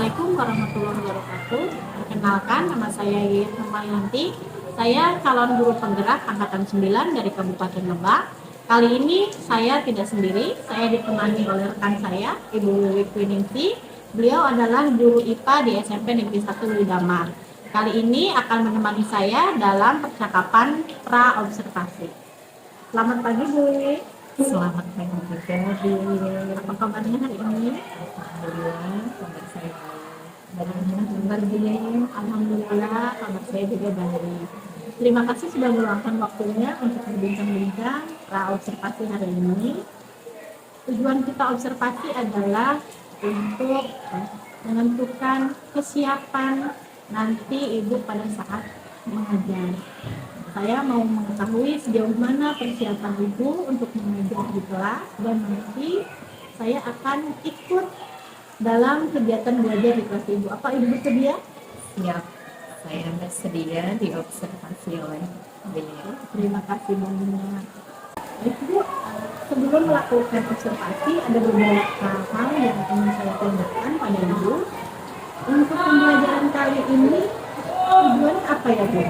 Assalamualaikum warahmatullahi wabarakatuh. Perkenalkan, nama saya Yayat Nurmayanti. Saya calon guru penggerak angkatan 9 dari Kabupaten Lebak. Kali ini saya tidak sendiri, saya ditemani oleh rekan saya, Ibu Wiwi Kwiningsi. Beliau adalah guru IPA di SMP Negeri 1 Widamar. Kali ini akan menemani saya dalam percakapan pra-observasi. Selamat pagi, Bu Wiwi. Selamat pagi juga, Bu. Apa kabarnya hari ini? Alhamdulillah, kabar saya baik. Bagaimana kabar dia? Alhamdulillah, kabar saya juga baik. Terima kasih sudah meluangkan waktunya untuk berbincang-bincang pra-observasi hari ini. Tujuan kita observasi adalah untuk menentukan kesiapan nanti Ibu pada saat mengajar. Saya mau mengetahui sejauh mana persiapan Ibu untuk mengajar di kelas, dan nanti saya akan ikut dalam kegiatan belajar di kelas Ibu. Apa Ibu bersedia? Siap, saya bersedia diobservasi oleh beliau. Terima kasih banyak. Ibu, sebelum melakukan observasi, ada beberapa hal yang ingin saya tanyakan pada Ibu. Untuk pembelajaran kali ini, tujuan apa ya, Bu?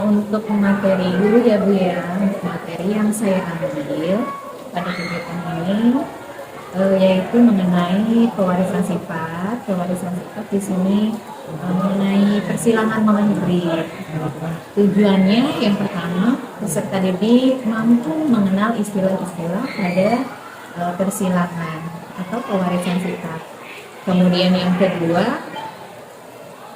Untuk materi dulu ya, Bu ya. Materi yang saya ambil pada kegiatan ini yaitu mengenai pewarisan sifat. Pewarisan sifat di sini mengenai persilangan monohibrid. Tujuannya yang pertama, peserta didik mampu mengenal istilah-istilah pada persilangan atau pewarisan sifat. Kemudian yang kedua,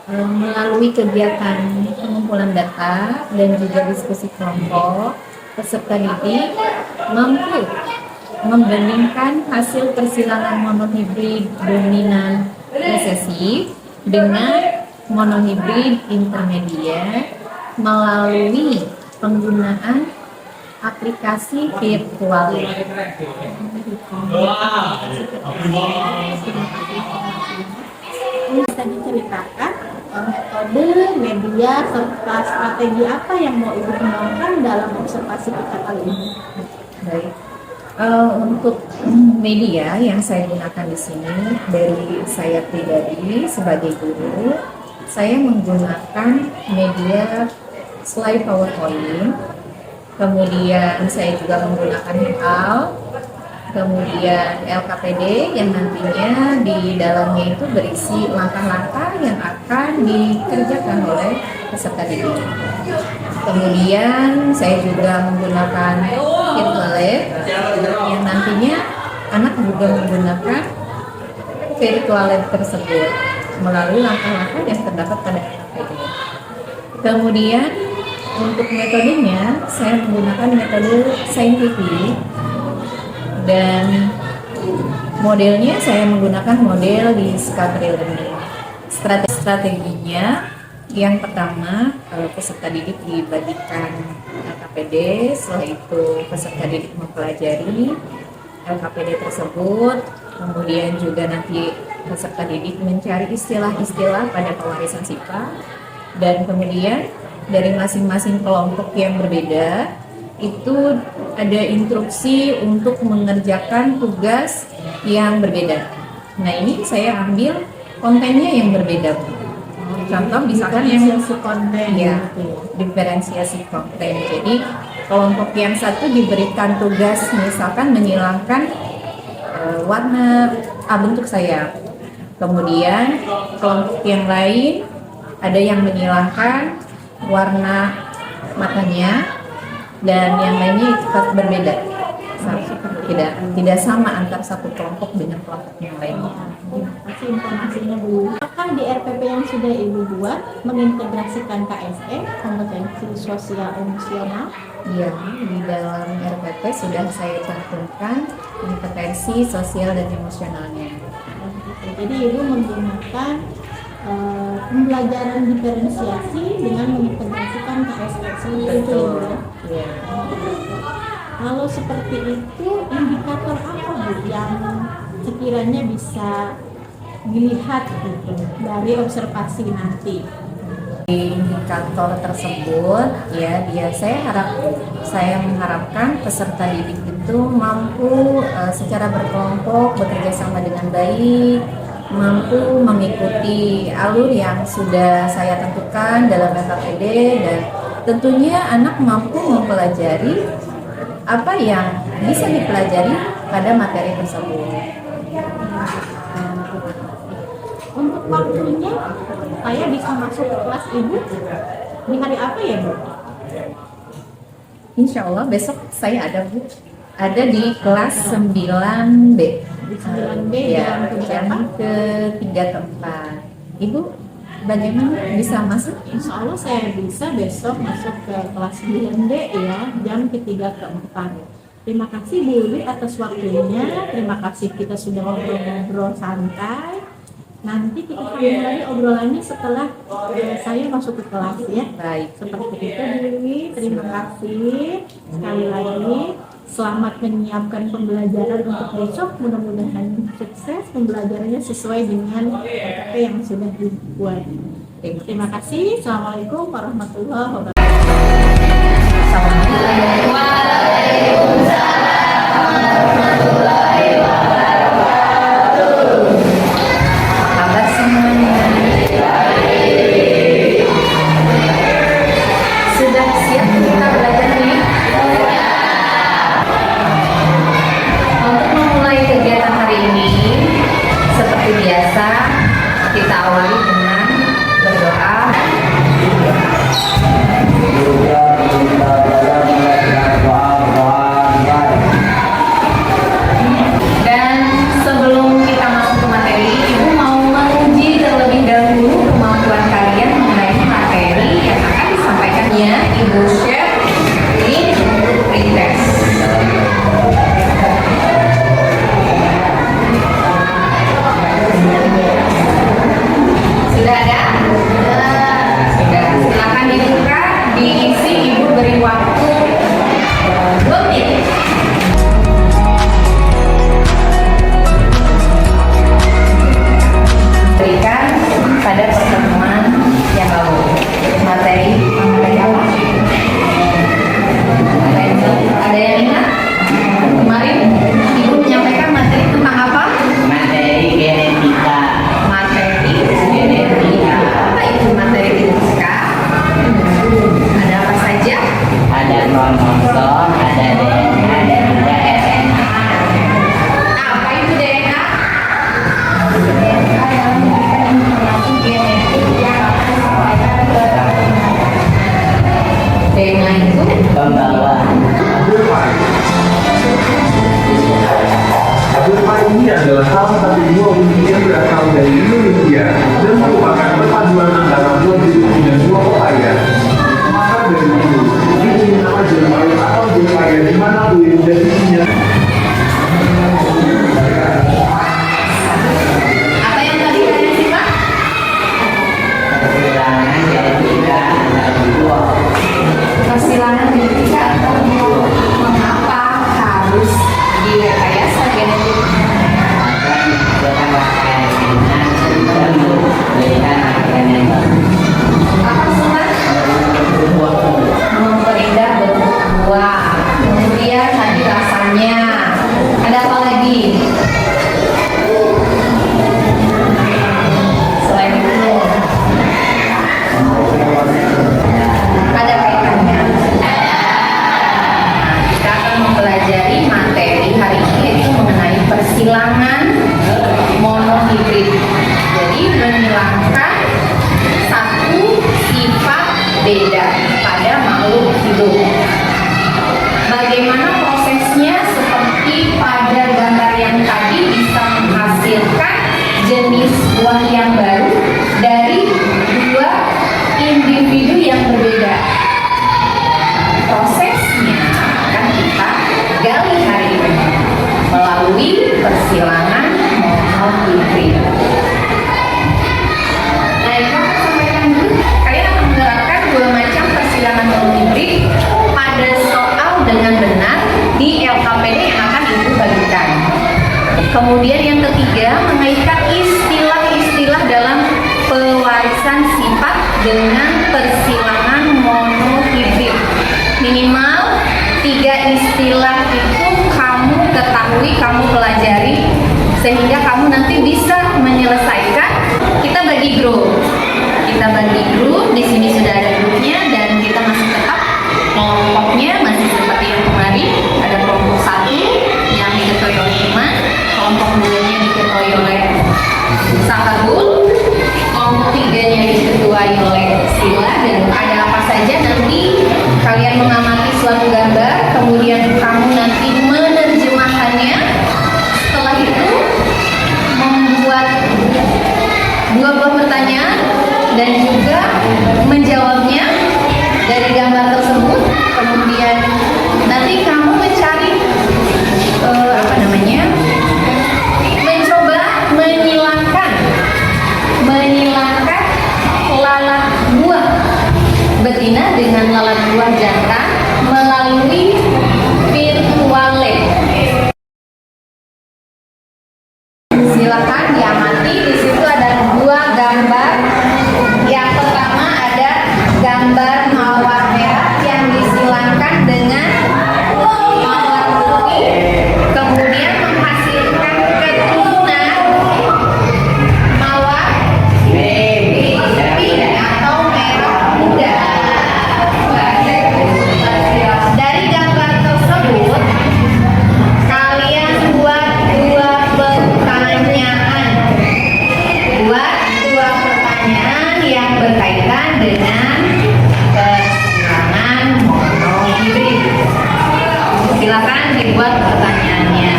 melalui kegiatan pengumpulan data dan juga diskusi kelompok, peserta didik mampu membandingkan hasil persilangan monohibrid dominan resesif dengan monohibrid intermediat melalui penggunaan aplikasi virtual. Bisa diceritakan metode, media, serta strategi apa yang mau Ibu kembangkan dalam observasi kita kali ini? Baik. Untuk media yang saya gunakan di sini, dari saya pribadi sebagai guru, saya menggunakan media slide PowerPoint, kemudian saya juga menggunakan Hangout, kemudian LKPD yang nantinya di dalamnya itu berisi langkah-langkah yang akan dikerjakan oleh peserta didik. Kemudian saya juga menggunakan virtual lab yang nantinya anak juga menggunakan virtual lab tersebut melalui langkah-langkah yang terdapat pada LKPD. Kemudian untuk metodenya saya menggunakan metode saintifik, dan modelnya saya menggunakan model di Discovery Learning. Strateginya yang pertama, peserta didik dibagikan LKPD, setelah itu peserta didik mempelajari LKPD tersebut, kemudian juga nanti peserta didik mencari istilah-istilah pada pewarisan sifat, dan kemudian dari masing-masing kelompok yang berbeda itu ada instruksi untuk mengerjakan tugas yang berbeda. Nah, ini saya ambil kontennya yang berbeda. Contoh misalkan yang konten, ya, diferensiasi konten. Jadi kelompok yang satu diberikan tugas misalkan menyilangkan warna bentuk sayap. Kemudian kelompok yang lain ada yang menyilangkan warna matanya, dan yang lainnya itu berbeda, tidak sama antara satu kelompok dengan kelompok yang lainnya. Terima kasih informasinya, Bu. Apakah di RPP yang sudah Ibu buat mengintegrasikan KSE, kompetensi sosial emosional? Ya, di dalam RPP sudah saya cantumkan kompetensi sosial dan emosionalnya. Jadi Ibu menggunakan pembelajaran diferensiasi dengan mengintegrasikan KSE seperti itu, Ibu. Ya. Kalau seperti itu, indikator apa, Bu, yang sekiranya bisa dilihat gitu dari observasi nanti? Indikator tersebut ya, saya mengharapkan peserta didik itu mampu secara berkelompok bekerja sama dengan baik, mampu mengikuti alur yang sudah saya tentukan dalam LKPD, dan tentunya anak mampu mempelajari apa yang bisa dipelajari pada materi tersebut. Untuk waktunya, saya bisa masuk ke kelas ibu di hari apa ya Bu? Insya Allah besok saya ada Bu, ada di kelas 9B. Di 9B Ya, jam yang ke-3 ke 4. Ibu bagaimana bisa masuk? Insya Allah saya bisa besok masuk ke kelas 9B ya, jam ke-3 ke 4. Terima kasih Bu Lili atas waktunya. Terima kasih kita sudah ngobrol-ngobrol santai. Nanti kita sambung lagi obrolannya setelah saya masuk ke kelas ya. Baik. Seperti itu Bu Lili. Terima kasih sekali lagi. Selamat menyiapkan pembelajaran untuk besok. Mudah-mudahan sukses pembelajarannya sesuai dengan RKP yang sudah dibuat. Terima kasih. Assalamualaikum warahmatullahi wabarakatuh. Kabar semuanya. Sudah siap kita belajar nih? Untuk memulai kegiatan hari ini, seperti biasa, kita awali dengan berdoa. Dan sebelum kita masuk ke materi, Ibu mau menguji terlebih dahulu kemampuan kalian mengenai materi yang akan disampaikannya. Ibu share link untuk pretest. Sudah ada? Sudah. Silakan dibuka, diisi. Ibu beri waktu 2 menit. Berikan pada pertemuan yang lalu materi apa? Ada yang ingat? Kemarin Ibu menyampaikan materi tentang apa? Materi genetika. Materi genetika. Apa itu materi genetika? Ada apa saja? Ada kromosom, ada DNA, dan juga RNA. Apa itu DNA? DNA yang memberikan informasi genetik yang akan disampaikan ke DNA itu Pembawa. Agama ini adalah salah satu dua bumi yang berasal dari Indonesia dan merupakan perpaduan antara dua bumi dan dua pepaya. Maka dari itu, ini nama Jerman atau pepaya di mana bumi dan isinya. apa yang tadi kalian simak? Persilangan genetika antar dua. Persilangan genetika atau mengapa harus direkayasa genetik? Akan bukan rangkaian dengan bentuk berikan rangkaian yang baru. Apa semua? Memperindah bentuk buah. Kemudian tadi rasanya. Ada apa lagi? Selain itu, ada kaitannya. Kita akan mempelajari materi hari ini yaitu mengenai persilangan monohibrid. Jadi menghilangkan satu sifat beda pada makhluk hidup. Bagaimana prosesnya? Seperti pada gambar yang tadi, bisa menghasilkan jenis buah yang baru dari dua individu yang berbeda. Prosesnya akan kita gali hari ini melalui persilangan monohibrid. Nah, yang akan sampaikan dulu, kalian akan menerapkan dua macam persilangan monohibrid pada soal dengan benar di LKPD yang akan Ibu bagikan. Kemudian yang ketiga, mengaitkan istilah-istilah dalam pewarisan sifat dengan persilangan monohibrid. Minimal 3 istilah itu kamu ketahui, kamu pelajari, sehingga kamu nanti bisa menyelesaikan mengamati suatu gambar, kemudian kamu nanti menerjemahkannya. Setelah itu membuat buah-buah pertanyaan dan juga menjawabnya dari gambar tersebut. Kemudian nanti kamu mencari mencoba menghilangkan lalat buah betina dengan lalat buah jantan melalui virtual lab. Silakan diamati. Di situ ada dua gambar. Yang pertama ada gambar mawar merah yang disilangkan dengan mawar putih, kemudian menghasilkan keturunan mawar pink atau merah muda. Dari gambar tersebut kalian buat dua pertanyaan. Buat dua pertanyaan yang berkaitan dengan kesilangan monohibrid. Silakan dibuat pertanyaannya.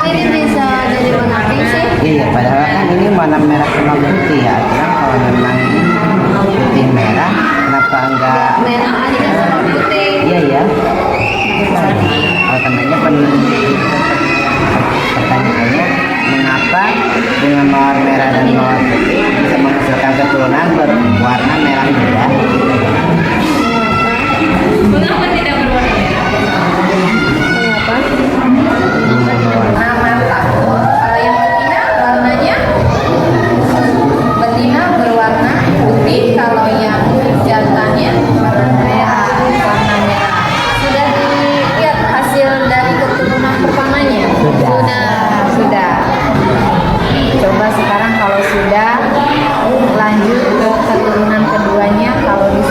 Ini bisa jadi warna pink sih. Iya, padahal kan ini warna merah sama putih ya. Cuman kalau memang putih merah, kenapa enggak? Merah aja sama putih. Iya ya. Tandanya pertanyaannya, mengapa dengan mawar merah dan mawar putih bisa menghasilkan keturunan berwarna merah muda? Mengapa tidak berwarna merah? Mengapa? Mata. Kalau yang betina berwarna putih, kalau yang jantannya warna merah. Sudah dilihat hasil dari keturunan pertamanya? Sudah. Coba sekarang kalau sudah lanjut ke keturunan keduanya, kalau di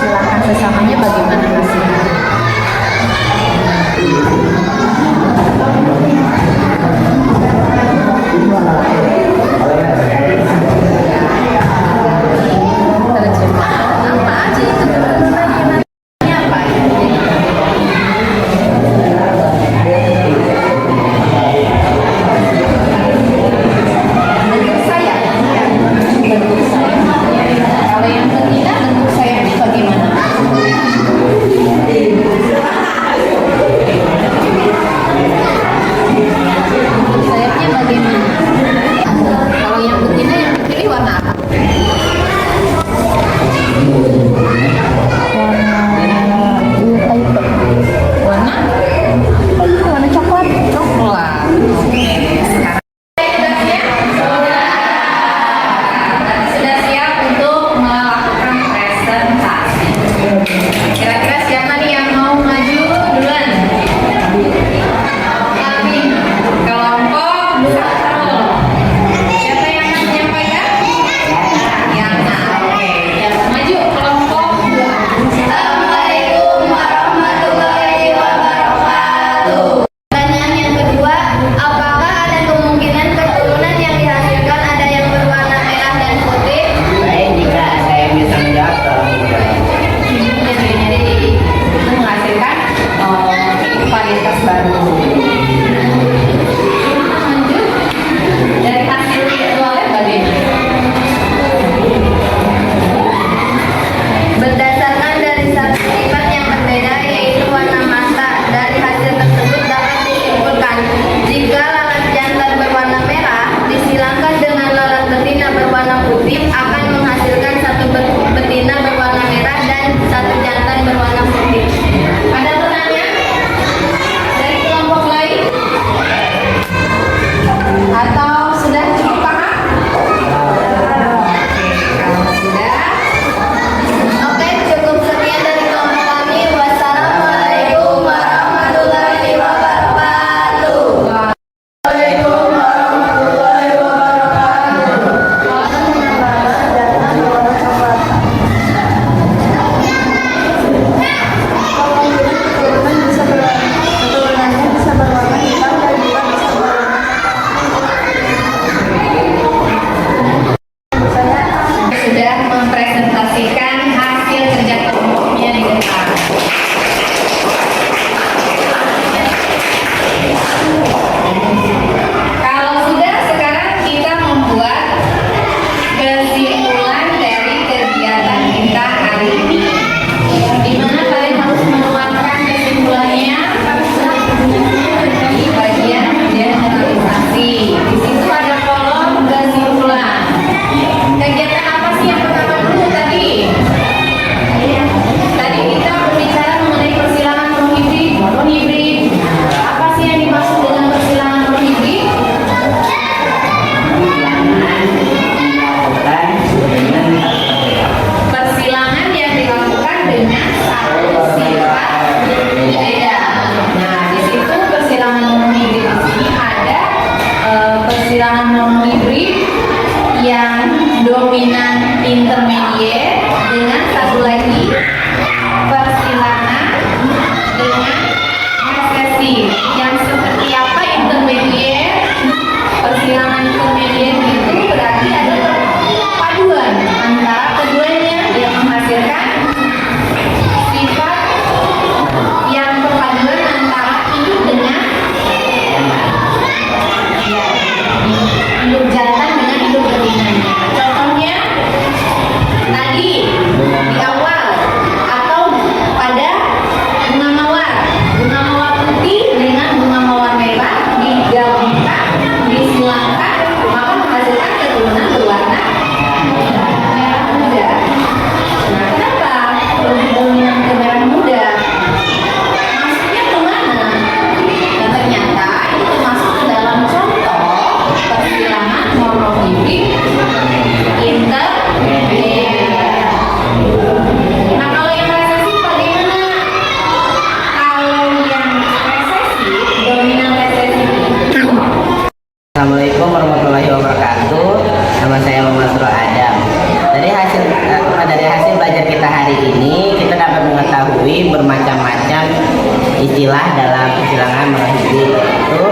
istilah dalam persilangan merahibi, yaitu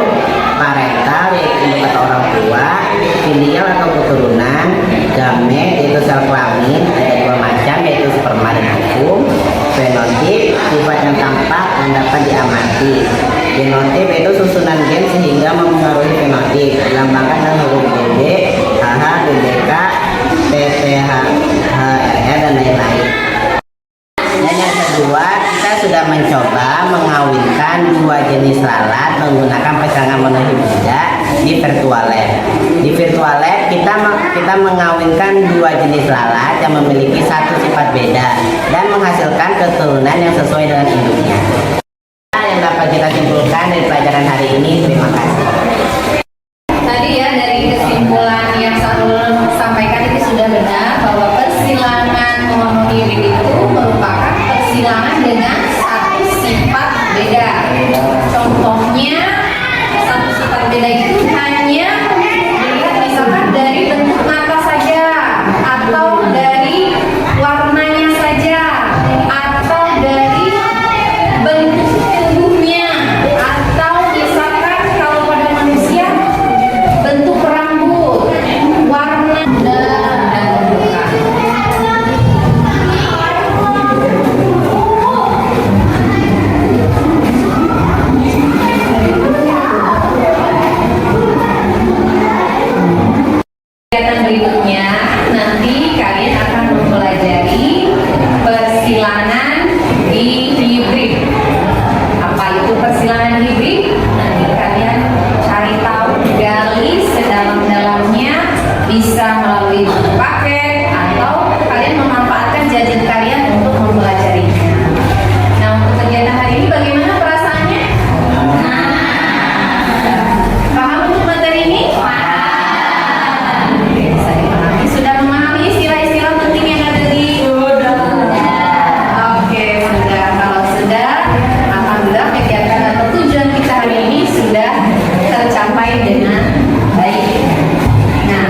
parental yaitu induk atau orang tua, filial atau keturunan, gamet yaitu sel kelamin, ada dua macam yaitu sperma dan ovum, fenotip sifat yang tampak dan dapat diamati, genotip yaitu susunan gen sehingga mempengaruhi fenotip, dilambangkan dengan huruf BB, HH, BBK, TTH, HRR dan lain-lain. Dan yang kedua, kita sudah mencoba mengawinkan dua jenis lalat menggunakan persilangan monohibrida di virtual lab. Di virtual lab kita mengawinkan dua jenis lalat yang memiliki satu sifat beda dan menghasilkan keturunan yang sesuai dengan induknya. Yang dapat kita simpulkan dari pelajaran hari ini. Terima kasih. Tadi ya dari kesimpulan yang Sarul sampaikan itu sudah benar bahwa persilangan monohibrid itu merupakan persilangan dengan satu sifat beda. Contohnya satu sifat beda itu hanya dilihat misalkan dari bentuk mata saja, atau dari warnanya saja, atau dari bentuk tubuhnya, atau misalkan kalau pada manusia bentuk rambut, warna dan muka. Kegiatan berikutnya nanti kalian akan mempelajari persilangan di hibrid. Apa itu persilangan hibrid? Nanti kalian cari tahu, gali sedalam-dalamnya, bisa melalui buku paket atau kalian memanfaatkan gadget kalian untuk mempelajarinya. Nah, untuk kegiatan hari ini bagaimana perasaannya? Paham untuk materi ini? Oke, bisa dipahami. Sudah memahami istilah-istilah penting yang ada di Oke, sudah. Kalau sudah, alhamdulillah kegiatan atau tujuan kita hari ini sudah tercapai dengan baik. Nah,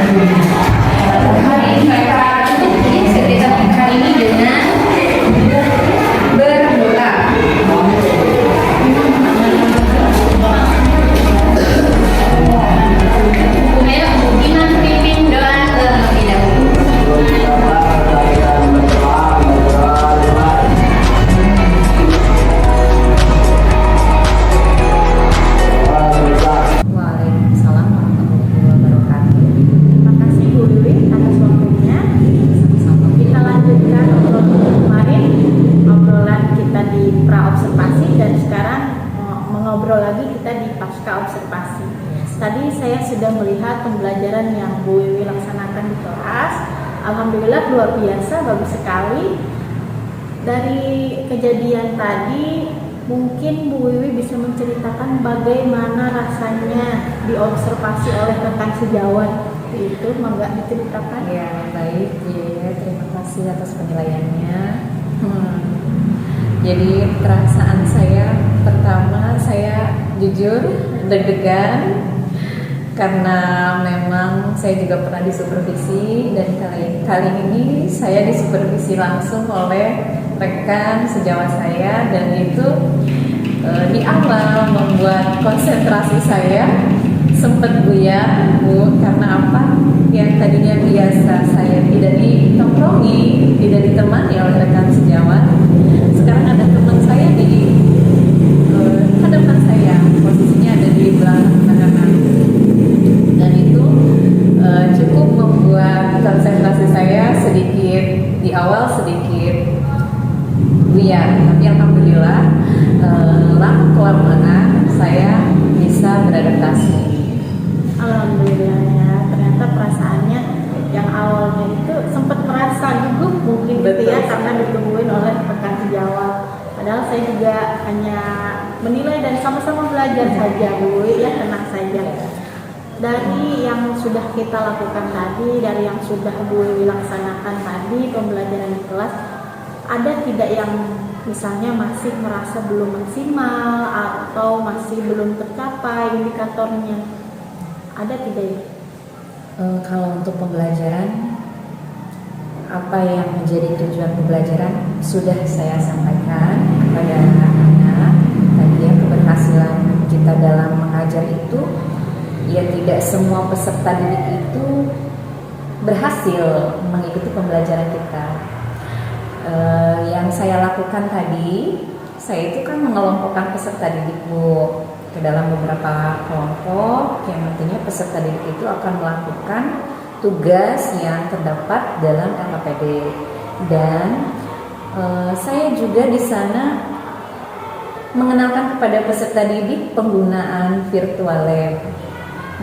hari ini kita tutup kegiatan kita hari ini dengan berdoa. Kemudian Imam pimpin doa terlebih dahulu. Waalaikumsalam warahmatullahi wabarakatuh. Terima kasih Bu Wiwi atas waktunya. Kita lanjutkan obrolan kemarin, obrolan kita di pra-observasi, dan sekarang mengobrol lagi kita di pasca observasi. Tadi saya sudah melihat pembelajaran yang Bu Wiwi laksanakan di kelas. Alhamdulillah luar biasa, bagus sekali. Dari kejadian tadi, mungkin Bu Wiwi bisa menceritakan bagaimana rasanya diobservasi oleh rekan sejawat. Itu mangga diceritakan. Ya, baik Bu Yaya, terima kasih atas penilaiannya. Jadi perasaan saya pertama, saya jujur deg-degan karena memang saya juga pernah disupervisi, dan kali ini saya disupervisi langsung oleh rekan sejawat saya, dan itu di awal membuat konsentrasi saya sempat buyar Bu, karena apa? Yang tadinya biasa saya tidak ditongkrongi, tidak ditemani oleh rekan sejawat, sekarang ada teman saya di hadapan saya, posisinya ada di belakang kanan, dan itu cukup membuat konsentrasi saya sedikit di awal sedikit buyar, tapi alhamdulillah lama kelamaan saya bisa beradaptasi. Alhamdulillah ya, ternyata perasaannya yang awalnya itu sempat merasa gugup mungkin gitu ya, karena ditungguin oleh rekan sejawat. Padahal saya juga hanya menilai dan sama-sama belajar saja Bu, ya tenang saja. Dari yang sudah kita lakukan tadi, dari yang sudah Bu laksanakan tadi pembelajaran di kelas, ada tidak yang misalnya masih merasa belum maksimal atau masih belum tercapai indikatornya? Ada tidak ya? Kalau untuk pembelajaran, apa yang menjadi tujuan pembelajaran sudah saya sampaikan kepada anak-anak tadi ya, kita dalam mengajar itu, ya tidak semua peserta didik itu berhasil mengikuti pembelajaran kita. Yang saya lakukan tadi, saya itu kan mengelompokkan peserta didik Bu ke dalam beberapa kelompok, yang nantinya peserta didik itu akan melakukan tugas yang terdapat dalam LKPD. Dan saya juga di sana mengenalkan kepada peserta didik penggunaan virtual lab.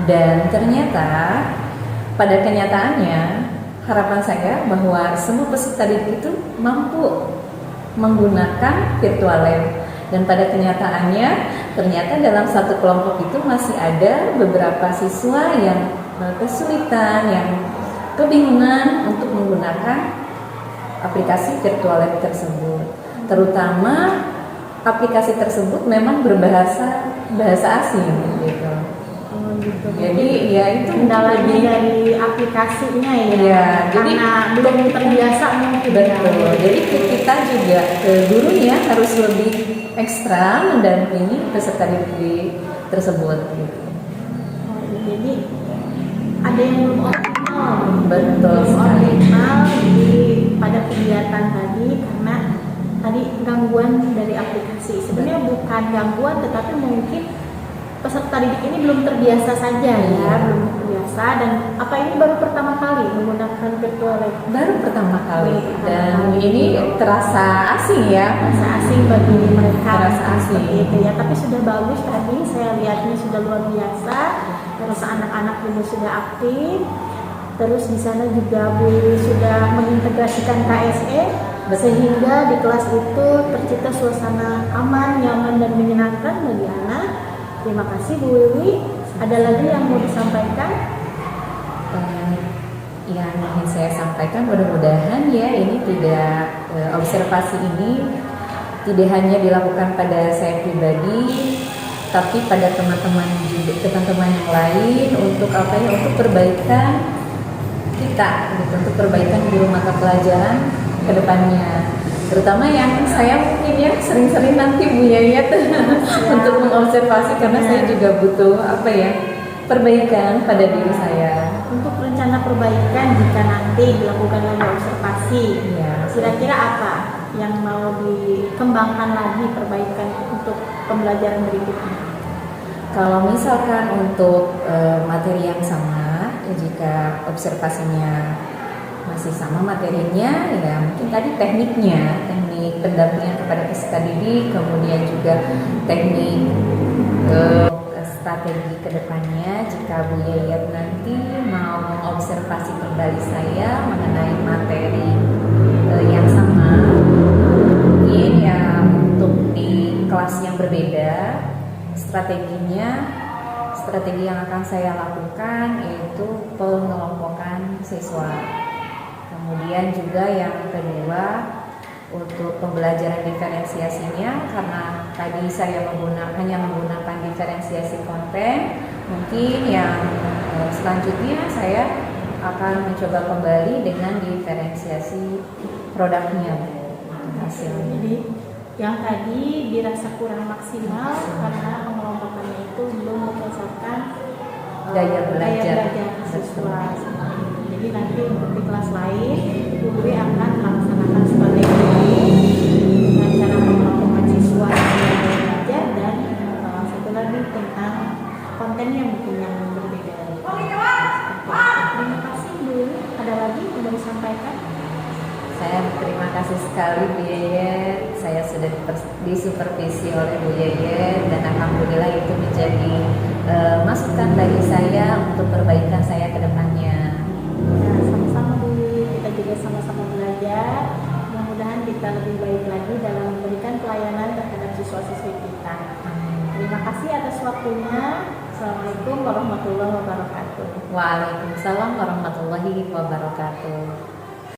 Dan ternyata pada kenyataannya harapan saya bahwa semua peserta didik itu mampu menggunakan virtual lab. Dan pada kenyataannya ternyata dalam satu kelompok itu masih ada beberapa siswa yang kesulitan, yang kebingungan untuk menggunakan aplikasi virtual lab tersebut. Terutama aplikasi tersebut memang berbahasa asing gitu. Gitu. Jadi ya itu kendalanya lebih dari aplikasinya ya, Iya, jadi karena belum terbiasa mungkin. betul. Jadi kita juga gurunya harus lebih ekstra mendampingi peserta didik tersebut gitu. Oh, jadi ada yang belum optimal. Betul Belum sekali. optimal di pada kegiatan tadi karena tadi gangguan dari aplikasi. Sebenarnya bukan gangguan, tetapi mungkin peserta didik ini belum terbiasa saja ya, belum terbiasa. Dan apa ini baru pertama kali menggunakan virtual lab? Baru pertama kali Baru pertama dan kali. ini terasa asing ya. Bahasa asing bagi mereka, Terasa asing. seperti itu ya. Tapi sudah bagus tadi, saya lihatnya sudah luar biasa. Terus anak-anak juga sudah aktif. Terus di sana juga Bu Wiwi sudah mengintegrasikan KSE sehingga di kelas itu tercipta suasana aman, nyaman dan menyenangkan bagi anak. Terima kasih Bu Wiwi. Ada lagi yang mau disampaikan? Yang ingin saya sampaikan mudah-mudahan ya ini tidak observasi ini tidak hanya dilakukan pada saya pribadi, tapi pada teman-teman juga, teman-teman yang lain untuk apa ya, untuk perbaikan kita, gitu, untuk perbaikan guru mata pelajaran ke depannya. Terutama yang saya mungkin ya sering-sering nanti Bu Yayat untuk mengobservasi karena saya juga butuh apa ya, perbaikan pada diri saya. Untuk rencana perbaikan jika nanti dilakukan lagi observasi, Ya, kira-kira apa yang mau dikembangkan lagi perbaikan untuk pembelajaran berikutnya? kalau misalkan untuk materi yang sama, ya jika observasinya masih sama materinya, ya mungkin tadi tekniknya, teknik pendampingan kepada peserta didik, kemudian juga teknik strategi kedepannya. Jika Bu Yayat nanti mau mengobservasi kembali saya mengenai materi yang sama, mungkin ya untuk di kelas yang berbeda, strategi yang akan saya lakukan yaitu pengelompokan siswa. Kemudian juga yang kedua, untuk pembelajaran diferensiasinya, karena tadi saya hanya menggunakan diferensiasi konten, mungkin yang selanjutnya saya akan mencoba kembali dengan diferensiasi produknya hasilnya. Jadi yang tadi dirasa kurang maksimal karena pengelompokannya itu belum berdasarkan Daya belajar. siswa. Jadi nanti untuk di kelas lain, Bu Wiwi akan melaksanakan strategi dengan cara mengelompokkan siswa yang belajar dan satu lagi tentang kontennya mungkin yang berbeda. Terima kasih Bu Wiwi. Ada lagi yang mau disampaikan? Saya terima kasih sekali Bu Yayat. Saya sudah disupervisi oleh Bu Yayat dan alhamdulillah itu menjadi masukan bagi saya untuk perbaikan saya ke depannya. Nah, sama-sama Bu Wiwi, kita juga sama-sama belajar. Mudah-mudahan kita lebih baik lagi dalam memberikan pelayanan terhadap siswa-siswi kita. Terima kasih atas waktunya. Assalamualaikum warahmatullahi wabarakatuh. Waalaikumsalam warahmatullahi wabarakatuh.